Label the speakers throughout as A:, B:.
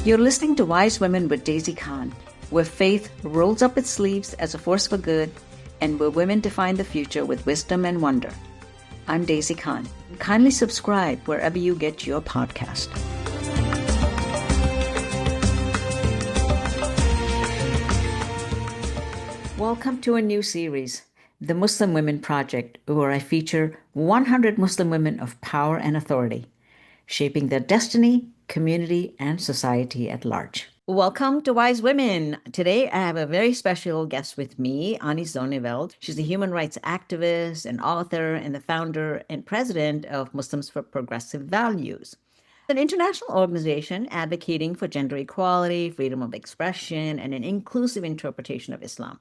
A: You're listening to Wise Women with Daisy Khan, where faith rolls up its sleeves as a force for good, and where women define the future with wisdom and wonder. I'm Daisy Khan. Kindly subscribe wherever you get your podcast. Welcome to a new series, The Muslim Women Project, where I feature 100 Muslim women of power and authority, shaping their destiny, community, and society at large. Welcome to Wise Women. Today, I have a very special guest with me, Ani Zonneveld. She's a human rights activist, an author, and the founder and president of Muslims for Progressive Values, an international organization advocating for gender equality, freedom of expression, and an inclusive interpretation of Islam.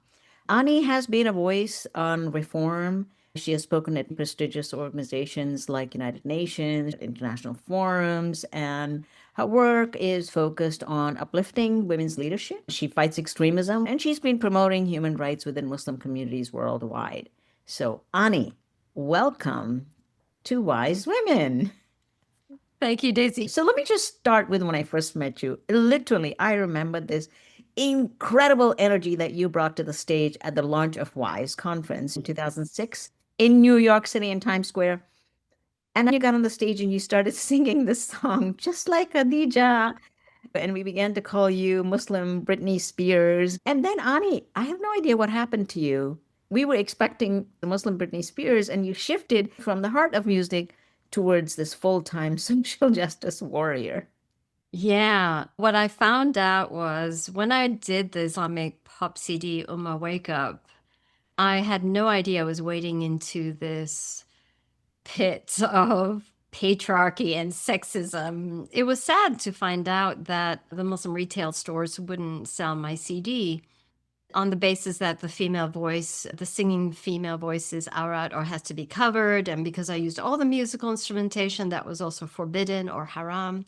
A: Ani has been a voice on reform. She has spoken at prestigious organizations like United Nations, international forums, and her work is focused on uplifting women's leadership. She fights extremism, and she's been promoting human rights within Muslim communities worldwide. So, Ani, welcome to Wise Women.
B: Thank you, Daisy.
A: So let me just start with when I first met you. Literally, I remember this incredible energy that you brought to the stage at the launch of WISE conference in 2006 in New York City in Times Square. And you got on the stage and you started singing this song, just like Khadija. And we began to call you Muslim Britney Spears. And then, Ani, I have no idea what happened to you. We were expecting the Muslim Britney Spears, and you shifted from the heart of music towards this full-time social justice warrior.
B: Yeah, what I found out was when I did the Islamic pop CD Ummah Wake Up, I had no idea I was wading into this pit of patriarchy and sexism. It was sad to find out that the Muslim retail stores wouldn't sell my CD on the basis that the female voice, the singing female voice is awrat or has to be covered. And because I used all the musical instrumentation, that was also forbidden or haram,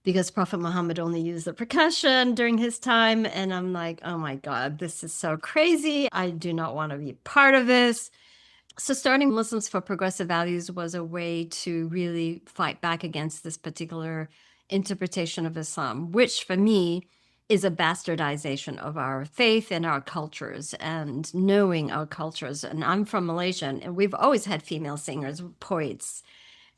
B: because Prophet Muhammad only used the percussion during his time. And I'm like, oh my God, this is so crazy. I do not want to be part of this. So starting Muslims for Progressive Values was a way to really fight back against this particular interpretation of Islam, which for me is a bastardization of our faith and our cultures and knowing our cultures. And I'm from Malaysia, and we've always had female singers, poets,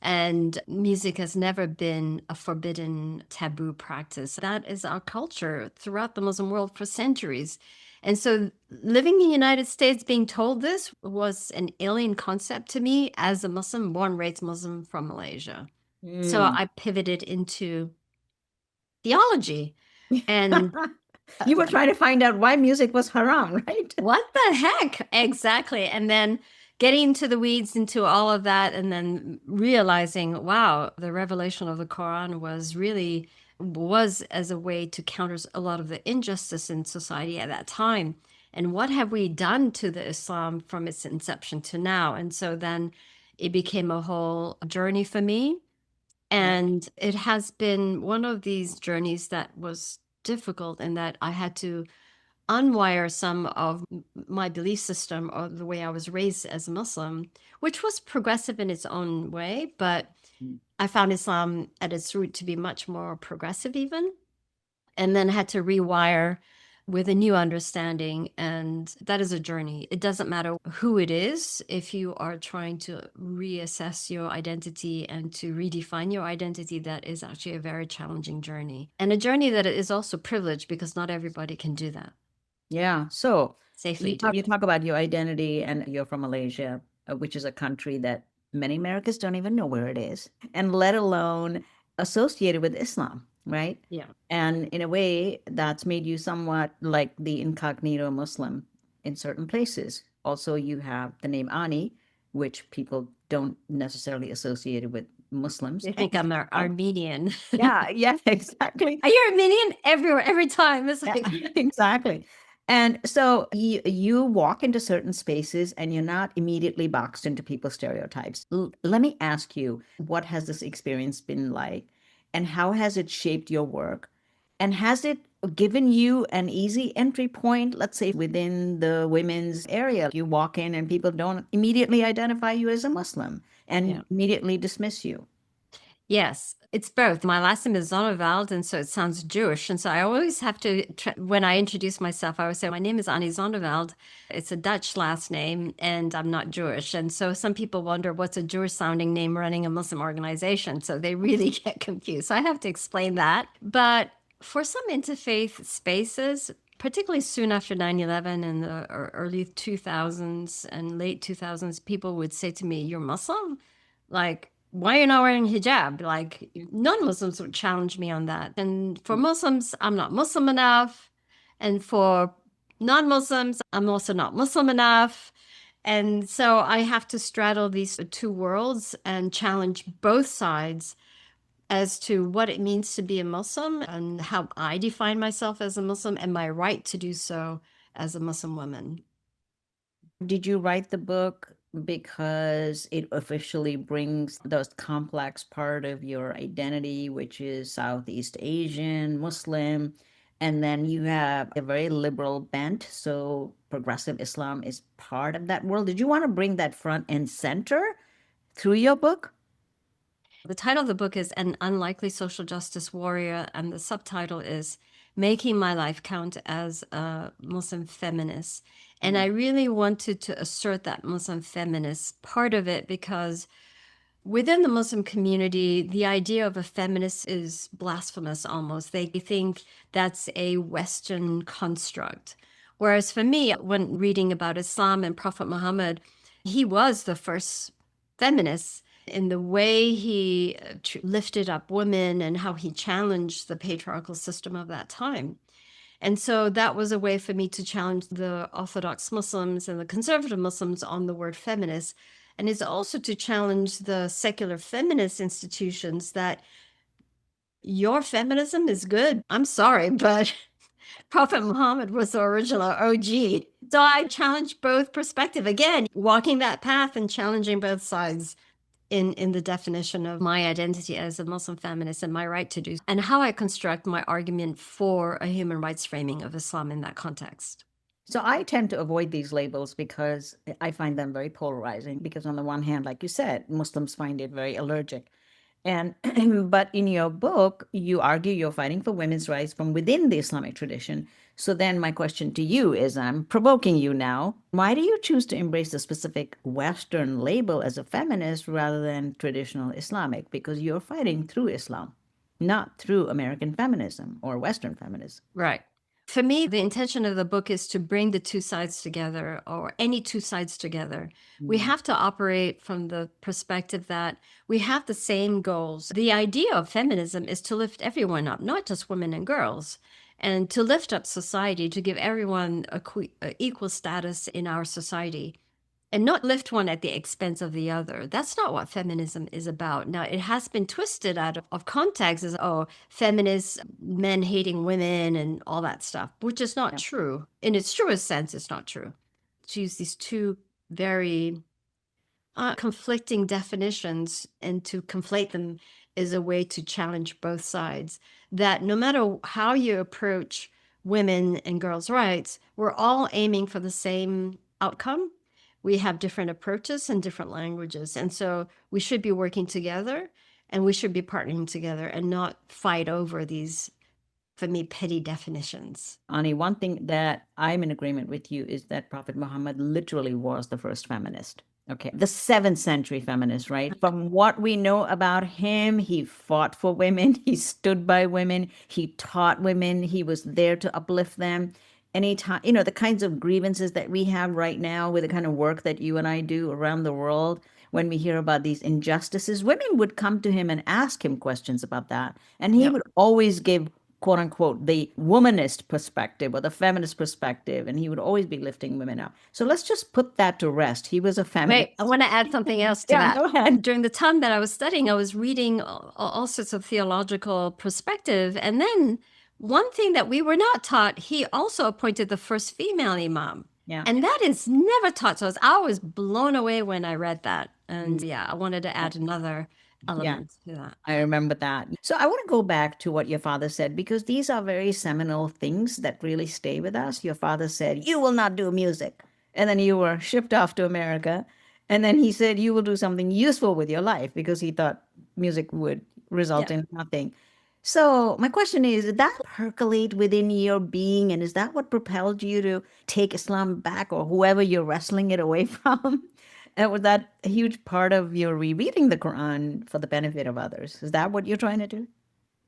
B: and music has never been a forbidden taboo practice. That is our culture throughout the Muslim world for centuries. And so living in the United States, being told this was an alien concept to me as a Muslim, born, raised Muslim from Malaysia. So I pivoted into theology. And
A: you were trying to find out why music was haram, right?
B: What the heck? Exactly. And then getting into the weeds into all of that, and then realizing, wow, the revelation of the Quran was as a way to counter a lot of the injustice in society at that time. And what have we done to the Islam from its inception to now? And so then it became a whole journey for me. And it has been one of these journeys that was difficult in that I had to unwire some of my belief system or the way I was raised as a Muslim, which was progressive in its own way, but I found Islam at its root to be much more progressive even, and then had to rewire with a new understanding. And that is a journey. It doesn't matter who it is. If you are trying to reassess your identity and to redefine your identity, that is actually a very challenging journey, and a journey that is also privileged because not everybody can do that.
A: Yeah. So
B: Safely.
A: you talk about your identity, and you're from Malaysia, which is a country that many Americans don't even know where it is, and let alone associated with Islam, right?
B: Yeah.
A: And in a way, that's made you somewhat like the incognito Muslim in certain places. Also, you have the name Ani, which people don't necessarily associate it with Muslims.
B: I think I'm Armenian.
A: Yeah, exactly.
B: Are you Armenian? Everywhere, every time. It's like
A: Exactly. And so you walk into certain spaces and you're not immediately boxed into people's stereotypes. Let me ask you, what has this experience been like? And how has it shaped your work? And has it given you an easy entry point, let's say within the women's area? You walk in and people don't immediately identify you as a Muslim and immediately dismiss you.
B: Yes, it's both. My last name is Zonneveld, and so it sounds Jewish. And so I always have to, when I introduce myself, I always say, my name is Ani Zonneveld. It's a Dutch last name, and I'm not Jewish. And so some people wonder what's a Jewish sounding name running a Muslim organization. So they really get confused. So I have to explain that. But for some interfaith spaces, particularly soon after 9/11 in the early 2000s and late 2000s, people would say to me, "You're Muslim? Like, why are you not wearing hijab?" Like, non-Muslims would challenge me on that. And for Muslims, I'm not Muslim enough. And for non-Muslims, I'm also not Muslim enough. And so I have to straddle these two worlds and challenge both sides as to what it means to be a Muslim and how I define myself as a Muslim and my right to do so as a Muslim woman.
A: Did you write the book because it officially brings the complex part of your identity, which is Southeast Asian, Muslim, and then you have a very liberal bent, so progressive Islam is part of that world? Did you want to bring that front and center through your book?
B: The title of the book is An Unlikely Social Justice Warrior, and the subtitle is Making My Life Count as a Muslim Feminist. And I really wanted to assert that Muslim feminist part of it because within the Muslim community, the idea of a feminist is blasphemous almost. They think that's a Western construct. Whereas for me, when reading about Islam and Prophet Muhammad, he was the first feminist in the way he lifted up women and how he challenged the patriarchal system of that time. And so that was a way for me to challenge the Orthodox Muslims and the conservative Muslims on the word feminist. And it's also to challenge the secular feminist institutions that your feminism is good. I'm sorry, but Prophet Muhammad was the original OG. So I challenge both perspective. Again, walking that path and challenging both sides in the definition of my identity as a Muslim feminist and my right to do, and how I construct my argument for a human rights framing of Islam in that context.
A: So I tend to avoid these labels because I find them very polarizing. Because on the one hand, like you said, Muslims find it very allergic. And but in your book, you argue you're fighting for women's rights from within the Islamic tradition. So then my question to you is, I'm provoking you now. Why do you choose to embrace the specific Western label as a feminist rather than traditional Islamic? Because you're fighting through Islam, not through American feminism or Western feminism.
B: Right. For me, the intention of the book is to bring the two sides together, or any two sides together. We have to operate from the perspective that we have the same goals. The idea of feminism is to lift everyone up, not just women and girls, and to lift up society, to give everyone a equal status in our society, and not lift one at the expense of the other. That's not what feminism is about. Now, it has been twisted out of context as, oh, feminists, men hating women and all that stuff, which is not true. In its truest sense, it's not true. To use these two very conflicting definitions and to conflate them is a way to challenge both sides. That no matter how you approach women and girls' rights, we're all aiming for the same outcome. We have different approaches and different languages. And so we should be working together and we should be partnering together and not fight over these, for me, petty definitions.
A: Ani, one thing that I'm in agreement with you is that Prophet Muhammad literally was the first feminist. Okay, the 7th century feminist, right? From what we know about him, he fought for women, he stood by women, he taught women, he was there to uplift them. Anytime, the kinds of grievances that we have right now with the kind of work that you and I do around the world, when we hear about these injustices, women would come to him and ask him questions about that. And he would always give, quote unquote, the womanist perspective or the feminist perspective, and he would always be lifting women up. So let's just put that to rest. He was a feminist.
B: Wait, I want to add something else to that. Go ahead. During the time that I was studying, I was reading all sorts of theological perspective. And then one thing that we were not taught, he also appointed the first female imam.
A: Yeah.
B: And that is never taught to us. I was blown away when I read that. And I wanted to add another element to that.
A: I remember that. So I want to go back to what your father said, because these are very seminal things that really stay with us. Your father said, "You will not do music." And then you were shipped off to America. And then he said, "You will do something useful with your life," because he thought music would result
B: Yeah.
A: in nothing. So my question is, did that percolate within your being, and is that what propelled you to take Islam back, or whoever you're wrestling it away from? And was that a huge part of your rereading the Quran for the benefit of others? Is that what you're trying to do?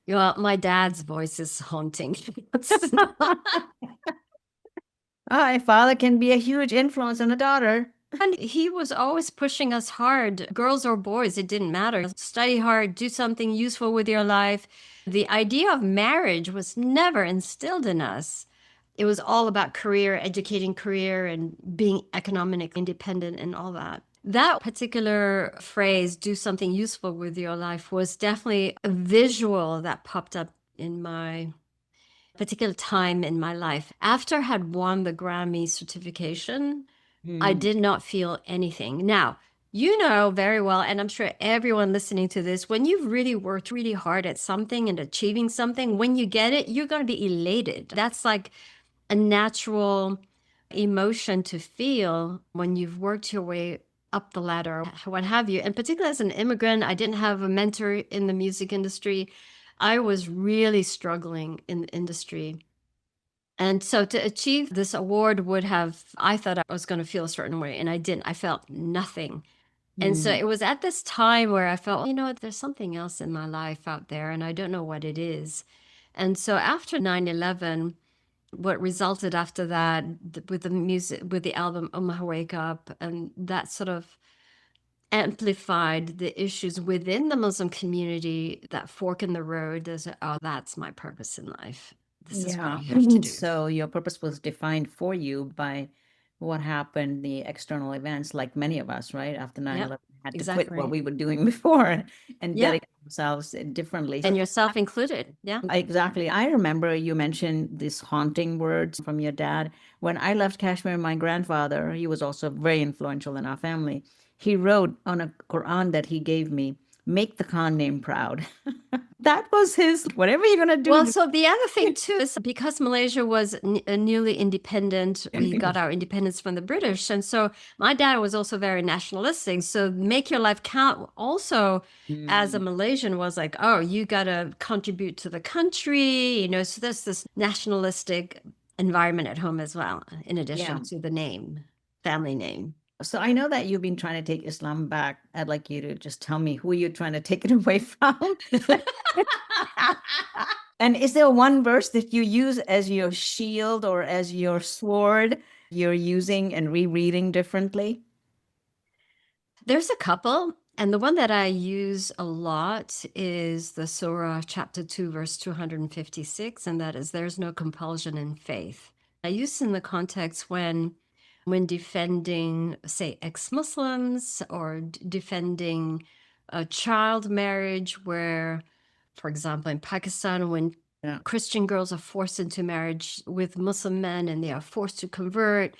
B: Well, my dad's voice is haunting.
A: A father can be a huge influence on a daughter.
B: And he was always pushing us hard, girls or boys, it didn't matter. Study hard, do something useful with your life. The idea of marriage was never instilled in us. It was all about career, educating career, and being economic independent and all that. That particular phrase, do something useful with your life, was definitely a visual that popped up in my particular time in my life. After I had won the Grammy certification, I
A: Hmm.
B: did not feel anything. Now, you know very well, and I'm sure everyone listening to this, when you've really worked really hard at something and achieving something, when you get it, you're going to be elated. That's like a natural emotion to feel when you've worked your way up the ladder, what have you. And particularly as an immigrant, I didn't have a mentor in the music industry. I was really struggling in the industry. And so to achieve this award would have, I thought I was going to feel a certain way, and I didn't. I felt nothing. And so
A: Hmm.
B: it was at this time where I felt, you know, there's something else in my life out there, and I don't know what it is. And so after 9/11, what resulted after that with the music, with the album Wake Up, and that sort of amplified the issues within the Muslim community, that fork in the road. There's, oh, that's my purpose in life. This is what
A: Yeah.
B: I have to do.
A: So your purpose was defined for you by what happened, the external events, like many of us, right? After nine
B: Yep,
A: 11, had to quit what
B: exactly.
A: we were doing before and
B: Yeah,
A: dedicate ourselves differently.
B: and yourself included. Yeah.
A: Exactly. I remember you mentioned these haunting words from your dad. When I left Kashmir, my grandfather, he was also very influential in our family. He wrote on a Quran that he gave me, make the Khan name proud. That was his, whatever you're going to
B: Well,
A: do.
B: so the other thing too is because Malaysia was newly independent, we got our independence from the British. And so my dad was also very nationalistic. So make your life count also as a
A: Mm,
B: Malaysian was like, oh, you got to contribute to the country, you know, so there's this nationalistic environment at home as well, in
A: yeah.
B: addition to the name, family name.
A: So I know that you've been trying to take Islam back. I'd like you to just tell me who you're trying to take it away from. And is there one verse that you use as your shield or as your sword you're using and rereading differently?
B: There's a couple, and the one that I use a lot is the Surah chapter 2, verse 256, and that is there's no compulsion in faith. I use in the context when defending, say, ex-Muslims or defending a child marriage where, for example, in Pakistan, when
A: Yeah.
B: Christian girls are forced into marriage with Muslim men and they are forced to convert,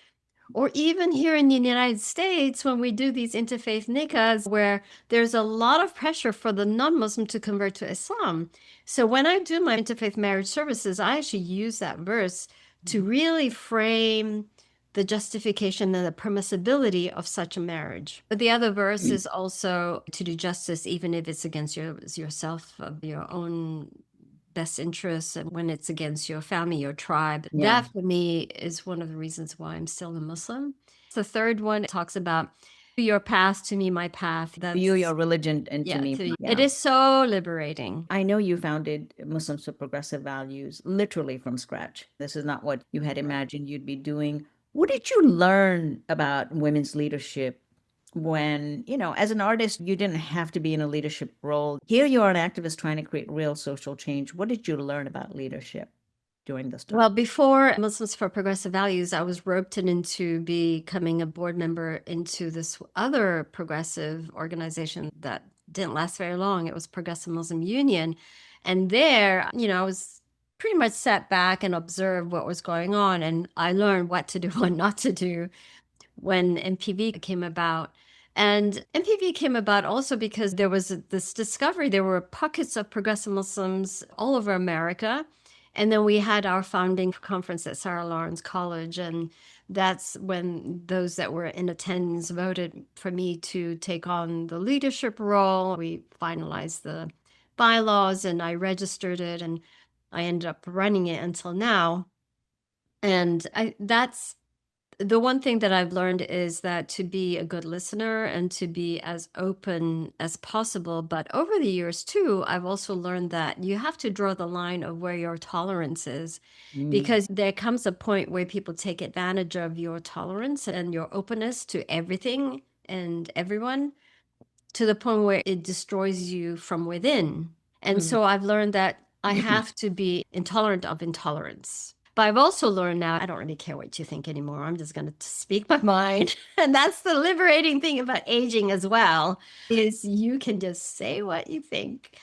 B: or even here in the United States, when we do these interfaith nikahs, where there's a lot of pressure for the non-Muslim to convert to Islam. So when I do my interfaith marriage services, I actually use that verse to really frame the justification and the permissibility of such a marriage. But the other verse is also to do justice, even if it's against yourself, of your own best interests, and when it's against your family, your tribe.
A: Yeah.
B: That for me is one of the reasons why I'm still a Muslim. The third one talks about your path to me, my path.
A: You,
B: That's,
A: your religion, and to
B: yeah,
A: me.
B: it
A: Yeah.
B: is so liberating.
A: I know you founded Muslims for Progressive Values literally from scratch. This is not what you had
B: Right.
A: imagined you'd be doing. What did you learn about women's leadership when, as an artist, you didn't have to be in a leadership role? Here you are, an activist trying to create real social change. What did you learn about leadership during this time?
B: Well, before Muslims for Progressive Values, I was roped into becoming a board member into this other progressive organization that didn't last very long. It was Progressive Muslim Union. And there, I was pretty much sat back and observed what was going on. And I learned what to do and not to do when MPV came about. And MPV came about also because there was this discovery. There were pockets of progressive Muslims all over America. And then we had our founding conference at Sarah Lawrence College. And that's when those that were in attendance voted for me to take on the leadership role. We finalized the bylaws, and I registered it, and I ended up running it until now. And that's the one thing that I've learned, is that to be a good listener and to be as open as possible. But over the years too, I've also learned that you have to draw the line of where your tolerance is,
A: Mm.
B: because there comes a point where people take advantage of your tolerance and your openness to everything and everyone, to the point where it destroys you from within. And
A: Mm.
B: so I've learned that I have to be intolerant of intolerance. But I've also learned now I don't really care what you think anymore. I'm just going to speak my mind. And that's the liberating thing about aging as well, is you can just say what you think.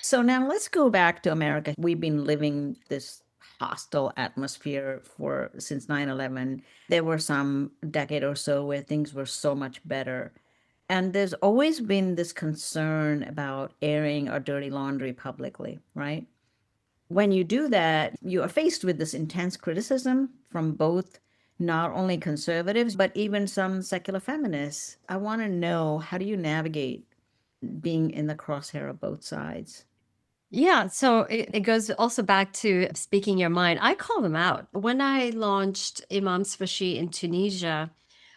A: So now let's go back to America. We've been living this hostile atmosphere for since 9/11. There were some decade or so where things were so much better. And there's always been this concern about airing our dirty laundry publicly, right? When you do that, you are faced with this intense criticism from both not only conservatives, but even some secular feminists. I want to know, how do you navigate being in the crosshair of both sides?
B: Yeah, so it goes also back to speaking your mind. I call them out. When I launched Imams Fashi in Tunisia,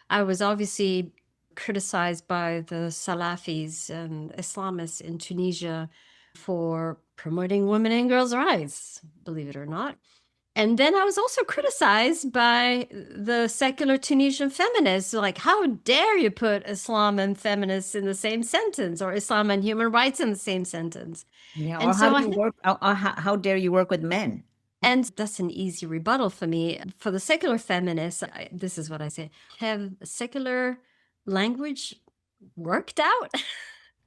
B: I was obviously criticized by the Salafis and Islamists in Tunisia for promoting women and girls' rights, believe it or not. And then I was also criticized by the secular Tunisian feminists, like, how dare you put Islam and feminists in the same sentence, or Islam and human rights in the same sentence?
A: Yeah, or
B: And
A: how
B: so
A: do
B: I
A: you work? Or how dare you work with men?
B: and that's an easy rebuttal for me. For the secular feminists, this is what I say: have secular language worked out?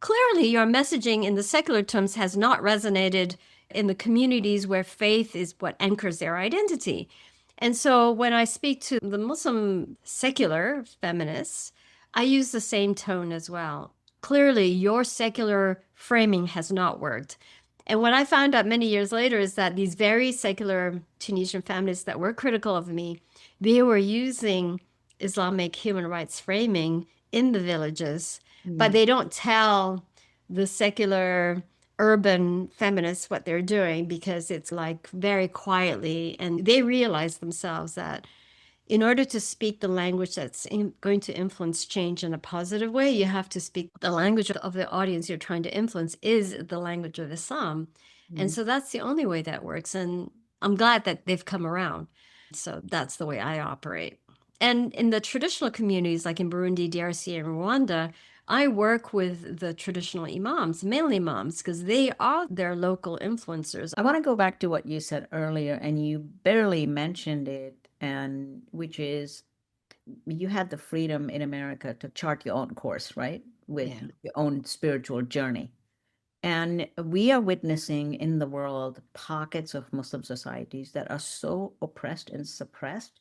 B: Clearly, your messaging in the secular terms has not resonated in the communities where faith is what anchors their identity. And so when I speak to the Muslim secular feminists, I use the same tone as well. Clearly, your secular framing has not worked. And what I found out many years later is that these very secular Tunisian feminists that were critical of me, they were using Islamic human rights framing in the villages, but
A: Mm.
B: they don't tell the secular urban feminists what they're doing, because it's like very quietly. And they realize themselves that in order to speak the language that's going to influence change in a positive way, you have to speak the language of the audience you're trying to influence is the language of Islam. And
A: Mm.
B: so that's the only way that works. And I'm glad that they've come around. So that's the way I operate. And in the traditional communities, like in Burundi, DRC, and Rwanda, I work with the traditional imams, male imams, because they are their local influencers.
A: I want to go back to what you said earlier, and you barely mentioned it, and which is you had the freedom in America to chart your own course, right? With
B: Yeah.
A: your own spiritual journey. And we are witnessing in the world pockets of Muslim societies that are so oppressed and suppressed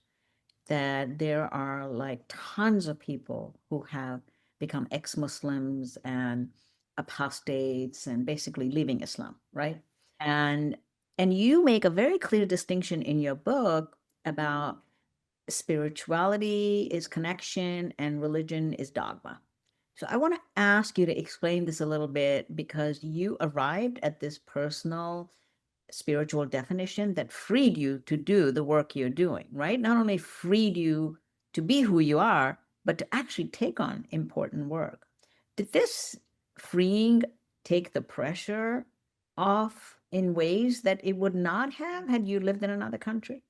A: that there are like tons of people who have become ex-Muslims and apostates and basically leaving Islam, right? And and you make a very clear distinction in your book about spirituality is connection and religion is dogma. So I want to ask you to explain this a little bit, because you arrived at this personal spiritual definition that freed you to do the work you're doing, right? Not only freed you to be who you are, but to actually take on important work. Did this freeing take the pressure off in ways that it would not have had you lived in another country?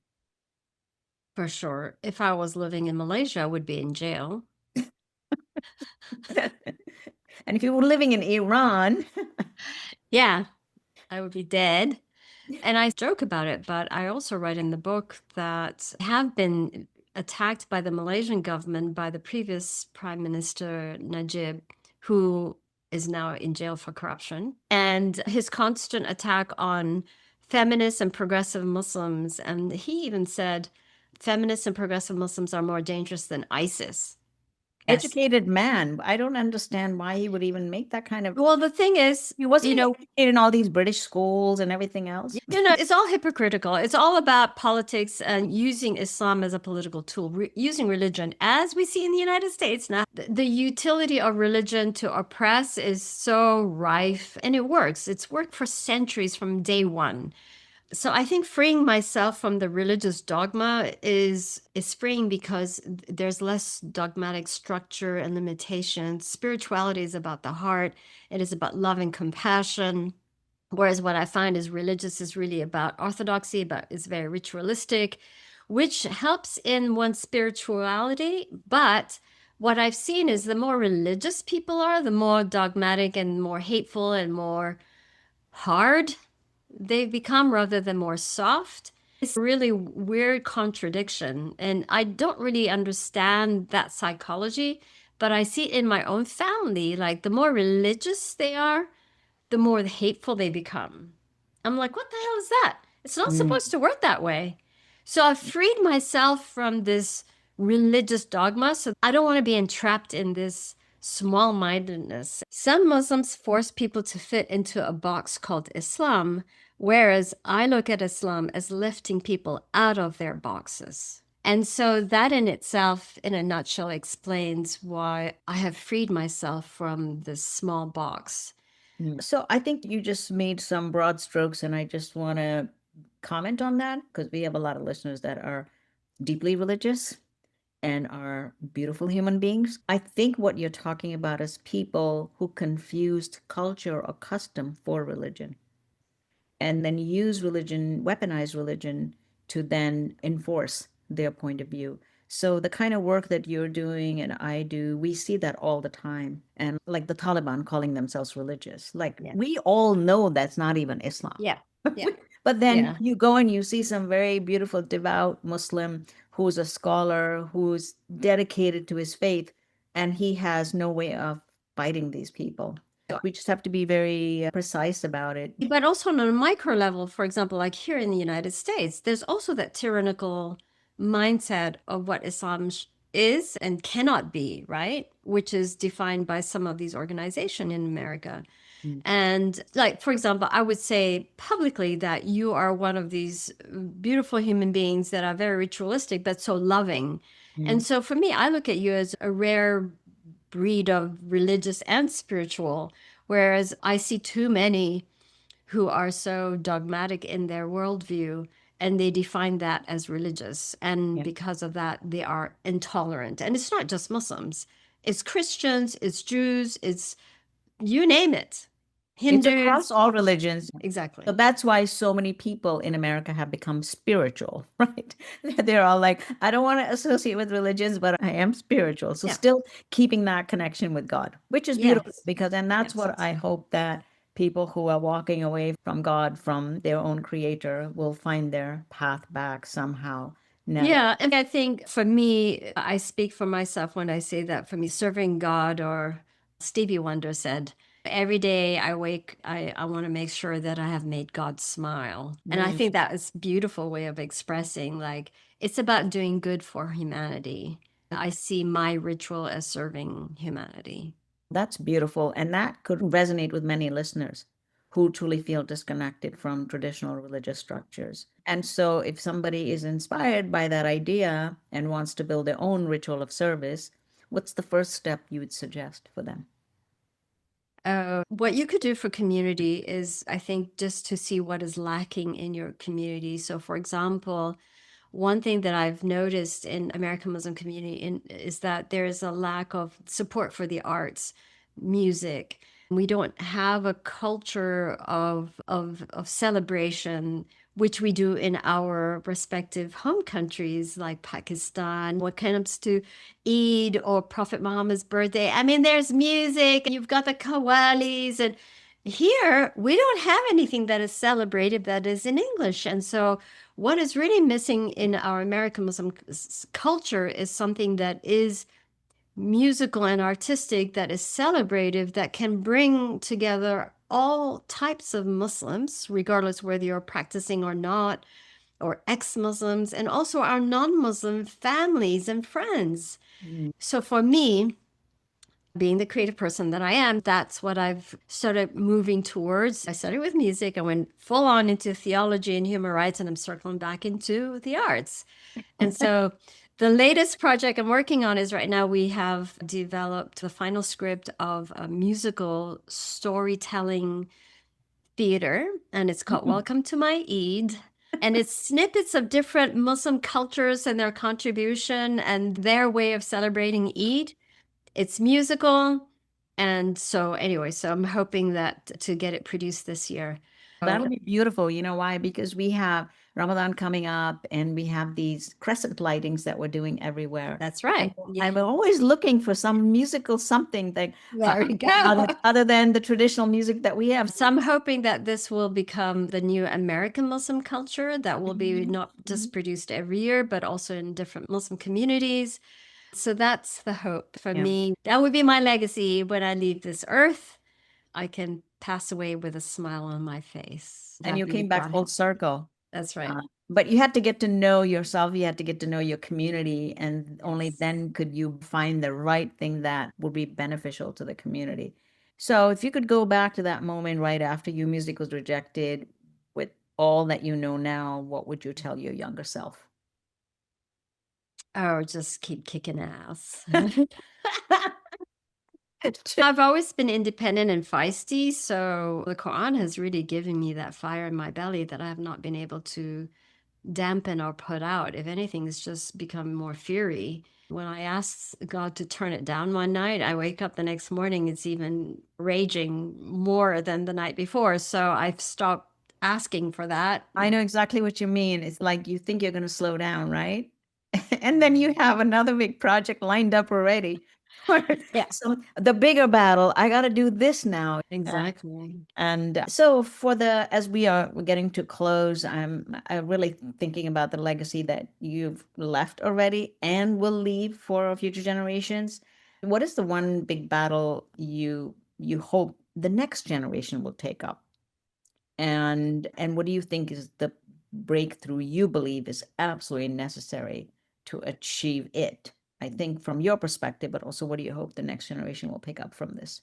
B: For sure. If I was living in Malaysia, I would be in jail.
A: And if you were living in Iran,
B: Yeah, I would be dead. And I joke about it, but I also write in the book that I have been attacked by the Malaysian government, by the previous Prime Minister Najib, who is now in jail for corruption, and his constant attack on feminists and progressive Muslims. And he even said feminists and progressive Muslims are more dangerous than ISIS.
A: educated man. I don't understand why he would even make that kind of.
B: Well, the thing is,
A: He wasn't educated in all these British schools and everything else.
B: it's all hypocritical. It's all about politics and using Islam as a political tool, using religion, as we see in the United States now. The utility of religion to oppress is so rife, and it works. It's worked for centuries from day one. So I think freeing myself from the religious dogma is freeing because there's less dogmatic structure and limitations. Spirituality is about the heart. It is about love and compassion. Whereas what I find is religious is really about orthodoxy, but it's very ritualistic, which helps in one's spirituality. But what I've seen is the more religious people are, the more dogmatic and more hateful and more hard they've become rather than more soft. It's a really weird contradiction. And I don't really understand that psychology, but I see it in my own family. Like the more religious they are, the more hateful they become. I'm like, what the hell is that? It's not supposed to work that way. So I've freed myself from this religious dogma. So I don't want to be entrapped in this small-mindedness. Some Muslims force people to fit into a box called Islam, whereas I look at Islam as lifting people out of their boxes. And so that in itself, in a nutshell, explains why I have freed myself from this small box.
A: So I think you just made some broad strokes, and I just want to comment on that because we have a lot of listeners that are deeply religious and are beautiful human beings. I think what you're talking about is people who confused culture or custom for religion and then use religion, weaponize religion to then enforce their point of view. So the kind of work that you're doing and I do, we see that all the time. And like the Taliban calling themselves religious, like we all know that's not even Islam.
B: Yeah.
A: But then you go and you see some very beautiful, devout Muslim who's a scholar, who's dedicated to his faith, and he has no way of fighting these people. We just have to be very precise about it.
B: But also on a micro level, for example, like here in the United States, there's also that tyrannical mindset of what Islam is and cannot be, right? Which is defined by some of these organizations in America. And like, for example, I would say publicly that you are one of these beautiful human beings that are very ritualistic, but so loving. And so for me, I look at you as a rare breed of religious and spiritual, whereas I see too many who are so dogmatic in their worldview and they define that as religious. And because of that, they are intolerant. And it's not just Muslims. It's Christians, it's Jews, it's you name it.
A: Hindus. It's across all religions.
B: Exactly.
A: So that's why so many people in America have become spiritual, right? They're all like, I don't want to associate with religions, but I am spiritual. So still keeping that connection with God, which is beautiful because, and that's what I hope that people who are walking away from God, from their own creator, will find their path back somehow.
B: Yeah. And I think for me, I speak for myself when I say that for me, serving God, or Stevie Wonder said, every day I wake, I want to make sure that I have made God smile. And I think that is a beautiful way of expressing, like, it's about doing good for humanity. I see my ritual as serving humanity.
A: That's beautiful. And that could resonate with many listeners who truly feel disconnected from traditional religious structures. And so if somebody is inspired by that idea and wants to build their own ritual of service, what's the first step you would suggest for them?
B: What you could do for community is, I think, just to see what is lacking in your community. So, for example, one thing that I've noticed in American Muslim community is that there is a lack of support for the arts, music. We don't have a culture of celebration, which we do in our respective home countries like Pakistan. When it comes to Eid or Prophet Muhammad's birthday, I mean, there's music and you've got the qawwalis, and here we don't have anything that is celebrated that is in English. And so what is really missing in our American Muslim culture is something that is musical and artistic, that is celebrative, that can bring together all types of Muslims, regardless whether you're practicing or not, or ex-Muslims, and also our non-Muslim families and friends. So for me, being the creative person that I am, that's what I've started moving towards. I started with music. I went full on into theology and human rights, and I'm circling back into the arts. And so the latest project I'm working on is right now we have developed the final script of a musical storytelling theater, and it's called Welcome to My Eid. And it's snippets of different Muslim cultures and their contribution and their way of celebrating Eid. It's musical. And so anyway, so I'm hoping that to get it produced this year.
A: That'll be beautiful. You know why? Because we have Ramadan coming up and we have these crescent lightings that we're doing everywhere.
B: That's right.
A: I'm always looking for some musical something that
B: There we go.
A: other than the traditional music that we have.
B: So I'm hoping that this will become the new American Muslim culture that will be not just produced every year, but also in different Muslim communities. So that's the hope for me. That would be my legacy when I leave this earth. I can pass away with a smile on my face.
A: And you came back full circle.
B: That's right.
A: But you had to get to know yourself. You had to get to know your community. And only then could you find the right thing that would be beneficial to the community. So if you could go back to that moment right after your music was rejected with all that you know now, what would you tell your younger self?
B: Oh, just keep kicking ass. I've always been independent and feisty, so the Quran has really given me that fire in my belly that I have not been able to dampen or put out. If anything, it's just become more fury. When I ask God to turn it down one night, I wake up the next morning, it's even raging more than the night before. So I've stopped asking for that.
A: I know exactly what you mean. It's like you think you're going to slow down, right? And then you have another big project lined up already.
B: Yeah.
A: So the bigger battle, I got to do this now.
B: Exactly.
A: And so as we're getting to close, I'm really thinking about the legacy that you've left already and will leave for future generations. What is the one big battle you hope the next generation will take up? And what do you think is the breakthrough you believe is absolutely necessary to achieve it? I think from your perspective, but also what do you hope the next generation will pick up from this?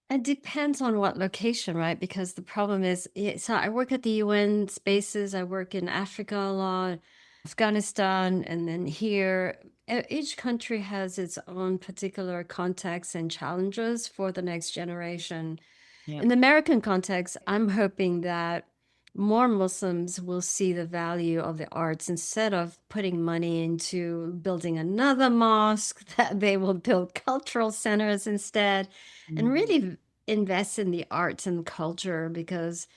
B: It depends on what location, right? Because the problem is, so I work at the UN spaces, I work in Africa a lot, Afghanistan, and then here. Each country has its own particular context and challenges for the next generation.
A: Yeah.
B: In the American context, I'm hoping that more Muslims will see the value of the arts instead of putting money into building another mosque, that they will build cultural centers instead and really invest in the arts and culture, because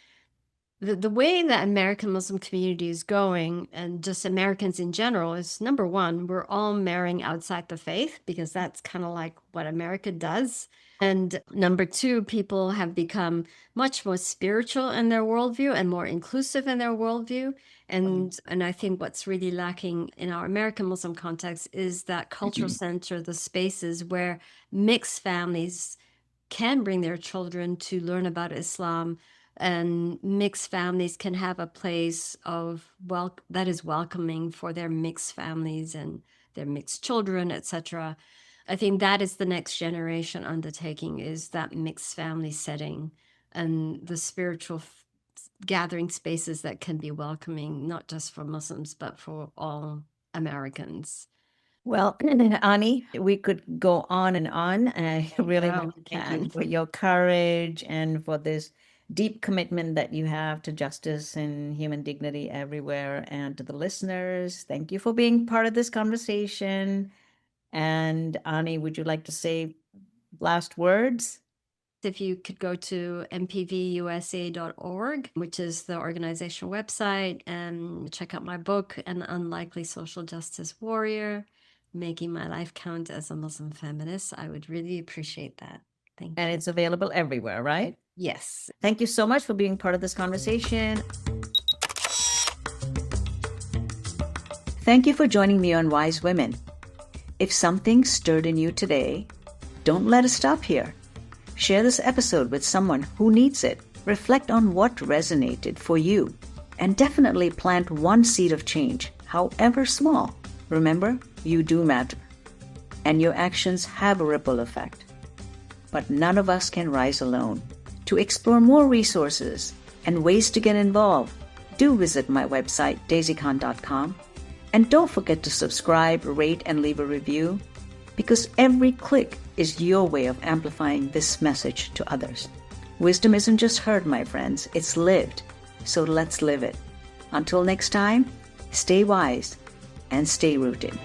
B: the way that American Muslim community is going, and just Americans in general, is number one, we're all marrying outside the faith because that's kind of like what America does. And number two, people have become much more spiritual in their worldview and more inclusive in their worldview. And I think what's really lacking in our American Muslim context is that cultural center, the spaces where mixed families can bring their children to learn about Islam, and mixed families can have a place of that is welcoming for their mixed families and their mixed children, etc. I think that is the next generation undertaking, is that mixed family setting and the spiritual gathering spaces that can be welcoming, not just for Muslims, but for all Americans.
A: Well, Ani, we could go on and on. I really want to thank you for your courage and for this deep commitment that you have to justice and human dignity everywhere. And to the listeners, thank you for being part of this conversation. And Ani, would you like to say last words?
B: If you could go to mpvusa.org, which is the organization website, and check out my book, An Unlikely Social Justice Warrior, Making My Life Count as a Muslim Feminist, I would really appreciate that. Thank you.
A: And it's available everywhere, right?
B: Yes.
A: Thank you so much for being part of this conversation. Thank you for joining me on Wise Women. If something stirred in you today, don't let us stop here. Share this episode with someone who needs it. Reflect on what resonated for you. And definitely plant one seed of change, however small. Remember, you do matter. And your actions have a ripple effect. But none of us can rise alone. To explore more resources and ways to get involved, do visit my website, daisycon.com. And don't forget to subscribe, rate, and leave a review, because every click is your way of amplifying this message to others. Wisdom isn't just heard, my friends, it's lived. So let's live it. Until next time, stay wise and stay rooted.